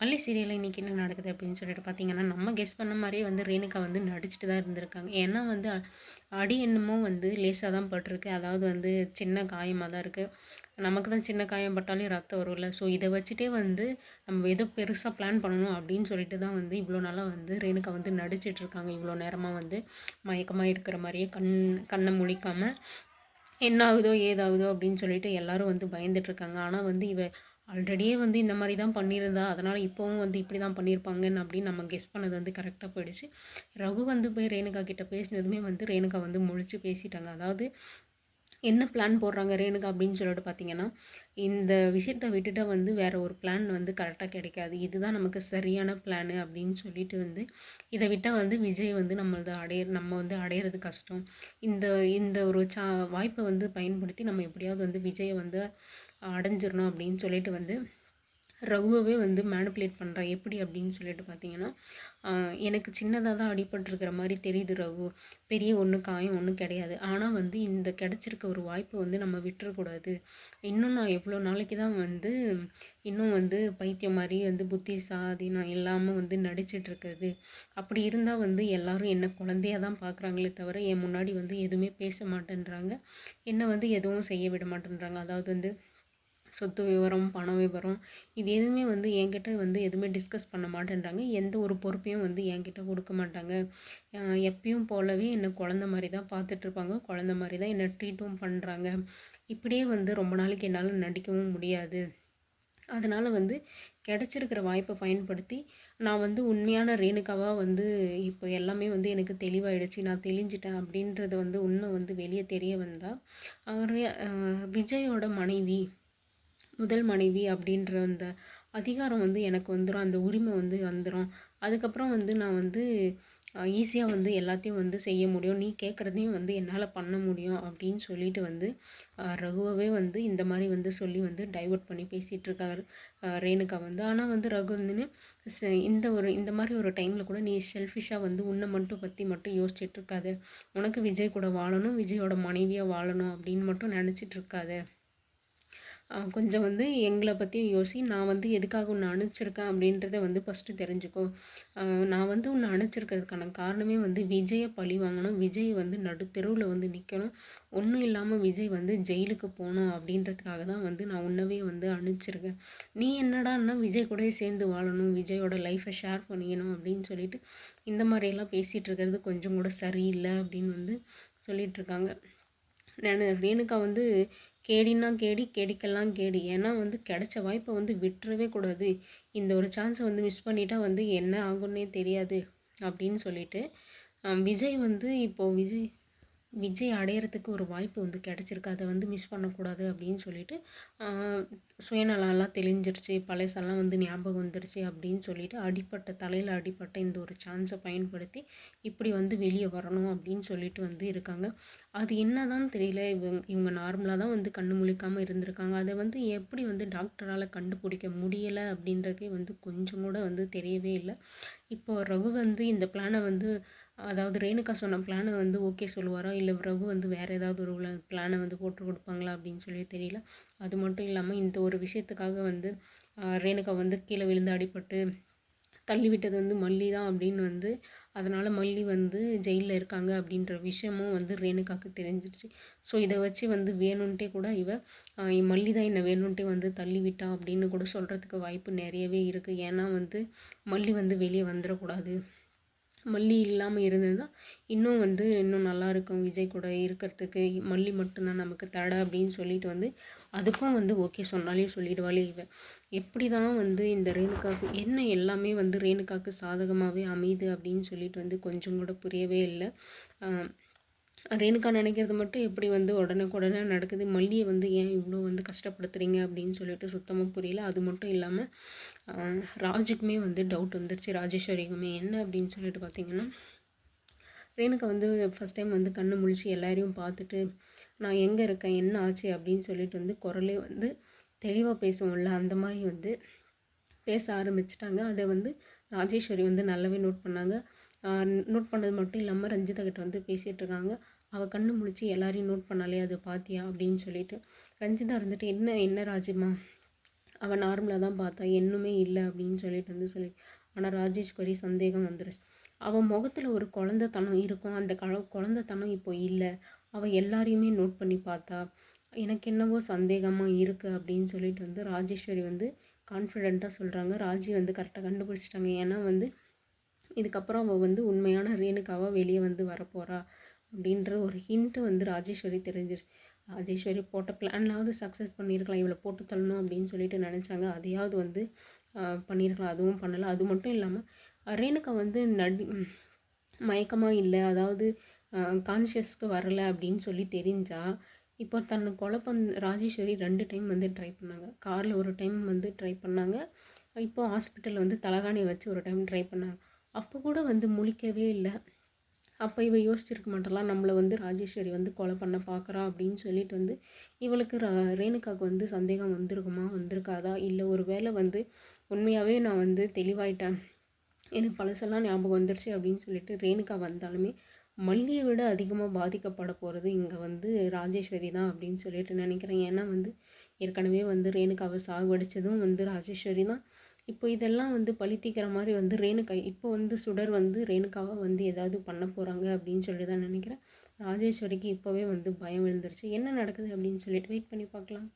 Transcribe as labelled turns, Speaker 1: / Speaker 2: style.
Speaker 1: மல்லி சீரியல்ல இன்னைக்கு என்ன நடக்குது அப்படின்னு சொல்லிட்டு பார்த்தீங்கன்னா, நம்ம கெஸ் பண்ண மாரியே வந்து ரேணுகா வந்து நடிச்சுட்டு தான் இருந்திருக்காங்க. ஏன்னா வந்து அடி என்னமோ வந்து லேசா தான் பட்டிருக்கு. அதாவது வந்து சின்ன காயமா தான் இருக்கு. நமக்கு தான் சின்ன காயம் பட்டாலே ரத்தம் வரும்ல. ஸோ இத வச்சுட்டே வந்து நம்ம ஏதோ பெருசா பிளான் பண்ணணும் அப்படின்னு சொல்லிட்டு தான் வந்து இவ்வளோ நாளா வந்து ரேணுகா வந்து நடிச்சிட்டு இருக்காங்க. இவ்வளோ நேரமா வந்து மயக்கமா இருக்கிற மாரியே கண்ண முழிக்காம என்ன ஆகுதோ, ஏதாகுதோ அப்படின்னு சொல்லிட்டு எல்லாரும் வந்து பயந்துட்டுருக்காங்க. ஆனா வந்து இவ ஆல்ரெடியே வந்து இந்த மாரி தான் பண்ணியிருந்தா, அதனால இப்பவும் வந்து இப்படி தான் பண்ணியிருப்பாங்கன்னு அப்படின்னு நம்ம கெஸ் பண்ணது வந்து கரெக்ட்டா போயிடுச்சு. ரகு வந்து போய் ரேணுகா கிட்ட பேசினதுமே வந்து ரேணுகா வந்து முழிச்சு பேசிட்டாங்க. அதாவது என்ன பிளான் போடுறாங்க ரேணுகா அப்படின்னு சொல்லிட்டு பார்த்தீங்கன்னா, இந்த விஷயத்த விட்டுட்டா வந்து வேற ஒரு பிளான் வந்து கரெக்ட்டா கிடைக்காது. இதுதான் நமக்கு சரியான பிளானு அப்படின்னு சொல்லிட்டு வந்து, இத விட்டா வந்து விஜய் வந்து நம்ம வந்து அடையிறது கஷ்டம். இந்த இந்த ஒரு வாய்ப்ப வந்து பயன்படுத்தி நம்ம எப்படியாவது வந்து விஜய வந்து அடைஞ்சிரணும் அப்படின்னு சொல்லிட்டு வந்து ரகுவவே வந்து மேனிப்புலேட் பண்ணுறா. எப்படி அப்படின்னு சொல்லிட்டு பார்த்தீங்கன்னா, எனக்கு சின்னதா தான் அடிபட்டுருக்கிற மாரி தெரியுது ரகு. பெரிய ஒண்ணும் காயம் ஒண்ணும் கிடையாது. ஆனா வந்து இந்த கிடைச்சிருக்க ஒரு வாய்ப்ப வந்து நம்ம விட்டுறக்கூடாது. இன்னும் நான் எவ்வளோ நாளைக்கு தான் வந்து இன்னும் வந்து பைத்தியம் மாரி வந்து புத்தி சாதீனம் இல்லாம வந்து நடிச்சுட்டு இருக்கிறது. அப்படி இருந்தா வந்து எல்லாரும் என்ன குழந்தையா தான் பார்க்குறாங்களே தவிர, என் முன்னாடி வந்து எதுவுமே பேச மாட்டேன்றாங்க. என்ன வந்து எதுவும் செய்ய விட மாட்டேன்றாங்க. அதாவது வந்து சொத்து விவரம், பண விவரம் இது எதுவுமே வந்து என்கிட்ட வந்து எதுவுமே டிஸ்கஸ் பண்ண மாட்டேன்றாங்க. எந்த ஒரு பொறுப்பையும் வந்து என்கிட்ட கொடுக்க மாட்டாங்க. அ எப்பயும் போலவே என்ன குழந்த மாரி தான் பார்த்துட்ருப்பாங்க. குழந்த மாரி தான் என்ன ட்ரீட்டும் பண்ணுறாங்க. இப்படியே வந்து ரொம்ப நாளைக்கு என்னால நடிக்கவும் முடியாது. அதனால வந்து கிடைச்சிருக்கிற வாய்ப்ப பயன்படுத்தி, நான் வந்து உண்மையான ரேணுகாவா வந்து இப்போ எல்லாமே வந்து எனக்கு தெளிவாயிடுச்சு. நான் தெளிஞ்சுட்டேன் அப்படின்றது வந்து உண்மை வந்து வெளிய தெரிய வந்தா, அவரு விஜயோட மனைவி முதல் மனைவி அப்படின்ற அந்த அதிகாரம் வந்து எனக்கு வந்துரும். அந்த உரிமை வந்து வந்துரும். அதுக்கப்புறம் வந்து நான் வந்து ஈஸியா வந்து எல்லாத்தையும் வந்து செய்ய முடியும். நீ கேட்குறதையும் வந்து என்னால பண்ண முடியும் அப்படின்னு சொல்லிட்டு வந்து ரகுவவே வந்து இந்த மாரி வந்து சொல்லி வந்து டைவர்ட் பண்ணி பேசிட்டு இருக்காரு ரேணுகா வந்து. ஆனா வந்து ரகு வந்துன்னு இந்த மாரி ஒரு டைம்ல கூட நீ செல்ஃபிஷ்ஷா வந்து உன்ன மட்டும் பத்தி மட்டும் யோசிச்சுட்டு இருக்காத. உனக்கு விஜய் கூட வாழணும், விஜயோட மனைவியா வாழணும் அப்படின்னு மட்டும் நெனச்சிட்டு இருக்காத. கொஞ்சம் வந்து எங்கள பத்தியும் யோசி. நான் வந்து எதுக்காக உன்ன அனுப்பிச்சிருக்கேன் அப்படின்றத வந்து ஃபஸ்ட்டு தெரிஞ்சுக்கோ. நான் வந்து உன்ன அனுப்பிச்சிருக்கிறதுக்கான காரணமே வந்து விஜய பழி வாங்கணும். விஜய் வந்து நடுத்தெருவுல வந்து நிக்கணும். ஒண்ணும் இல்லாம விஜய் வந்து ஜெயிலுக்கு போணும் அப்படின்றதுக்காக தான் வந்து நான் உன்னவே வந்து அனுப்பிச்சிருக்கேன். நீ என்னடான்னா விஜய் கூடயே சேர்ந்து வாழணும், விஜயோட லைஃப்ப ஷேர் பண்ணிக்கணும் அப்படின்னு சொல்லிட்டு, இந்த மாரியெல்லாம் பேசிட்டு இருக்கிறது கொஞ்சம் கூட சரியில்ல அப்படின்னு வந்து சொல்லிட்டுருக்காங்க. ரேணுகா வந்து கேடின்னா கேடி, கேடிக்கெல்லாம் கேடி. ஏன்னா வந்து கிடைச்ச வாய்ப்ப வந்து விட்டுறவே கூடாது. இந்த ஒரு சான்ஸ வந்து மிஸ் பண்ணிட்டா வந்து என்ன ஆகும்னே தெரியாது அப்படின்னு சொல்லிட்டு, விஜய் வந்து இப்போ விஜய் விஜய் அடையறதுக்கு ஒரு வாய்ப்பு வந்து கிடைச்சிருக்கு. அத வந்து மிஸ் பண்ணக்கூடாது அப்படின்னு சொல்லிட்டு, ஆ சுயநலம்லாம் தெளிஞ்சிருச்சு, பழசெல்லாம் வந்து ஞாபகம் வந்துருச்சு அப்படின்னு சொல்லிட்டு, தலையில அடிபட்ட இந்த ஒரு சான்ஸ பயன்படுத்தி, இப்படி வந்து வெளிய வரணும் அப்படின்னு சொல்லிட்டு வந்து இருக்காங்க. அது என்னதான் தெரியல. இவங்க நார்மலா தான் வந்து கண்ணு முழிக்காம இருந்திருக்காங்க. அத வந்து எப்படி வந்து டாக்டரால கண்டுபிடிக்க முடியல அப்படின்றதே வந்து கொஞ்சம் கூட வந்து தெரியவே இல்ல. இப்போ ரகு வந்து இந்த பிளான வந்து அதாவது ரேணுகா சொன்ன பிளான வந்து ஓகே சொல்லுவாரா? இல்ல ரகு வந்து வேற ஏதாவது ஒரு பிளான வந்து போட்டு குடுப்பாங்களா? அப்படின்னு சொல்லி தெரியல. அது மட்டும் இல்லாம இந்த ஒரு விஷயத்துக்காக வந்து ரேணுகா வந்து கீழ விழுந்து அடிபட்டு தள்ளிவிட்டது வந்து மல்லி தான் அப்படின்னு வந்து அதனால மல்லி வந்து ஜெயில்ல இருக்காங்க அப்படின்ற விஷயமும் வந்து ரேணுகாக்கு தெரிஞ்சிருச்சு. ஸோ இத வச்சு வந்து வேணுன்ட்டே கூட இவ மல்லி தான் என்ன வேணுன்ட்டே வந்து தள்ளிவிட்டா அப்படின்னு கூட சொல்றதுக்கு வாய்ப்பு நெறையவே இருக்கு. ஏன்னா வந்து மல்லி வந்து வெளிய வந்துறக்கூடாது. மல்லி இல்லாம இருந்திருந்தா, இன்னும் நல்லாயிருக்கும் விஜய் கூட இருக்கிறதுக்கு. மல்லி மட்டும் தான் நமக்கு தட அப்படின்னு சொல்லிட்டு வந்து, அதுக்கும் வந்து ஓகே சொன்னாலே சொல்லிடுவாளே இவ. எப்படி தான் வந்து இந்த ரேணுகாவுக்கு என்ன எல்லாமே வந்து ரேணுகாவுக்கு சாதகமாவே அமையுது அப்படின்னு சொல்லிட்டு வந்து கொஞ்சம் கூட புரியவே இல்ல. அ ரேணுகா நினைக்கிறது மட்டும் எப்படி வந்து உடனுக்குடனே நடக்குது. மல்லிய வந்து ஏன் இவ்வளோ வந்து கஷ்டப்படுத்துறீங்க அப்படின்னு சொல்லிட்டு சுத்தமா புரியல. அது மட்டும் இல்லாம அ ராஜுக்குமே வந்து டவுட் வந்துருச்சு. ராஜேஸ்வரிக்குமே என்ன அப்படின்னு சொல்லிட்டு பார்த்தீங்கன்னா, ரேணுகா வந்து ஃபர்ஸ்ட் டைம் வந்து கண்ணு முழிச்சு எல்லாரையும் பார்த்துட்டு, நான் எங்க இருக்கேன்? என்ன ஆச்சு? அப்படின்னு சொல்லிட்டு வந்து குரலே வந்து தெளிவா பேசுவோம்ல, அந்த மாரி வந்து பேச ஆரம்பிச்சுட்டாங்க. அத வந்து ராஜேஸ்வரி வந்து நல்லாவே நோட் பண்ணாங்க. அ நோட் பண்ணது மட்டும் இல்லாம ரஞ்சிதா கிட்ட வந்து பேசிட்டு இருக்காங்க. அவ கண்ணு முழிச்சு எல்லாரையும் நோட் பண்ணாளே, அத பார்த்தியா? அப்படின்னு சொல்லிட்டு. ரஞ்சிதா இருந்துட்டு, என்ன என்ன ராஜிம்மா? அவள் நார்மலாக தான் பார்த்தா, இன்னுமே இல்லை அப்படின்னு சொல்லிட்டு வந்து சொல்லி. ஆனால் ராஜேஸ்வரி சந்தேகம் வந்துருச்சு. அவள் முகத்தில் ஒரு குழந்தைத்தனம் இருக்கும், அந்த குழந்தைத்தனம் இப்போ இல்லை. அவள் எல்லாரையுமே நோட் பண்ணி பார்த்தா. எனக்கு என்னவோ சந்தேகமாக இருக்குது அப்படின்னு சொல்லிட்டு வந்து ராஜேஸ்வரி வந்து கான்ஃபிடெண்ட்டாக சொல்கிறாங்க. ராஜி வந்து கரெக்டாக கண்டுபிடிச்சிட்டாங்க. ஏன்னா வந்து இதுக்கப்புறம் அவள் வந்து உண்மையான ரேணுகாவாக வெளியே வந்து வரப்போகிறா அப்படின்ற ஒரு ஹிண்ட்டு வந்து ராஜேஸ்வரி தெரிஞ்சிருச்சு. ராஜேஸ்வரி போட்ட பிளான்னாவது சக்ஸஸ் பண்ணியிருக்கலாம், இவளை போட்டு தள்ளணும் அப்படின்னு சொல்லிட்டு நினச்சாங்க. அதையாவது வந்து பண்ணியிருக்கலாம், அதுவும் பண்ணலை. அது மட்டும் இல்லாமல் ரேணுகா வந்து மயக்கமாக இல்லை, அதாவது கான்ஷியஸ்க்கு வரலை அப்படின்னு சொல்லி தெரிஞ்சால் இப்போ தன்னை கொலை ராஜேஸ்வரி 2 டைம் வந்து ட்ரை பண்ணாங்க. காரில் ஒரு டைம் வந்து ட்ரை பண்ணாங்க, இப்போ ஹாஸ்பிட்டலில் வந்து தலகாணியை வச்சு ஒரு டைம் ட்ரை பண்ணாங்க. அப்போ கூட வந்து முழிக்கவே இல்லை. அப்போ இவ யோசிச்சிருக்க மாட்டலாம், நம்மளை வந்து ராஜேஸ்வரி வந்து கொலை பண்ண பார்க்குறா அப்படின்னு சொல்லிட்டு வந்து இவளுக்கு ரேணுகாவுக்கு வந்து சந்தேகம் வந்திருக்குமா வந்திருக்காதா, இல்லை ஒரு வேளை வந்து உண்மையாகவே நான் வந்து தெளிவாயிட்டேன், எனக்கு பழசெல்லாம் ஞாபகம் வந்துருச்சு அப்படின்னு சொல்லிட்டு ரேணுகா வந்தாலுமே மல்லியை விட அதிகமாக பாதிக்கப்பட போகிறது இங்கே வந்து ராஜேஸ்வரி தான் அப்படின்னு சொல்லிட்டு நினைக்கிறேன். ஏன்னா வந்து ஏற்கனவே வந்து ரேணுகாவை சாகுபடித்ததும் வந்து ராஜேஸ்வரி தான். இப்போ இதெல்லாம் வந்து பழி தீர்க்கிற மாதிரி வந்து ரேணுகா இப்போ வந்து சுடர் வந்து ரேணுகாவை வந்து ஏதாவது பண்ண போகிறாங்க அப்படின்னு சொல்லி தான் நினைக்கிறேன். ராஜேஸ்வரிக்கு இப்போவே வந்து பயம் விழுந்துருச்சு. என்ன நடக்குது அப்படின்னு சொல்லிட்டு வெயிட் பண்ணி பார்க்கலாம்.